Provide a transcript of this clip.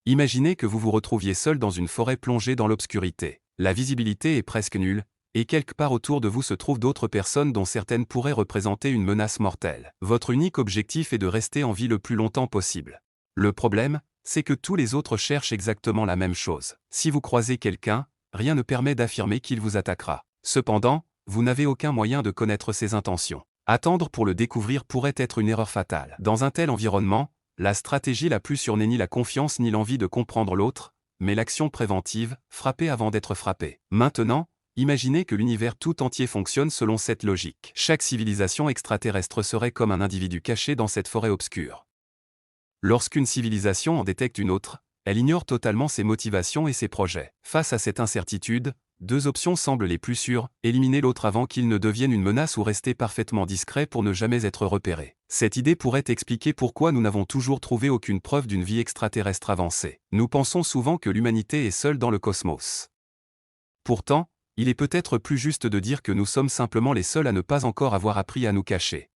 Imaginez que vous vous retrouviez seul dans une forêt plongée dans l'obscurité. La visibilité est presque nulle, et quelque part autour de vous se trouvent d'autres personnes dont certaines pourraient représenter une menace mortelle. Votre unique objectif est de rester en vie le plus longtemps possible. Le problème, c'est que tous les autres cherchent exactement la même chose. Si vous croisez quelqu'un, rien ne permet d'affirmer qu'il vous attaquera. Cependant, vous n'avez aucun moyen de connaître ses intentions. Attendre pour le découvrir pourrait être une erreur fatale. Dans un tel environnement, la stratégie la plus sûre n'est ni la confiance ni l'envie de comprendre l'autre, mais l'action préventive, frapper avant d'être frappé. Maintenant, imaginez que l'univers tout entier fonctionne selon cette logique. Chaque civilisation extraterrestre serait comme un individu caché dans cette forêt obscure. Lorsqu'une civilisation en détecte une autre, elle ignore totalement ses motivations et ses projets. Face à cette incertitude, deux options semblent les plus sûres, éliminer l'autre avant qu'il ne devienne une menace ou rester parfaitement discret pour ne jamais être repéré. Cette idée pourrait expliquer pourquoi nous n'avons toujours trouvé aucune preuve d'une vie extraterrestre avancée. Nous pensons souvent que l'humanité est seule dans le cosmos. Pourtant, il est peut-être plus juste de dire que nous sommes simplement les seuls à ne pas encore avoir appris à nous cacher.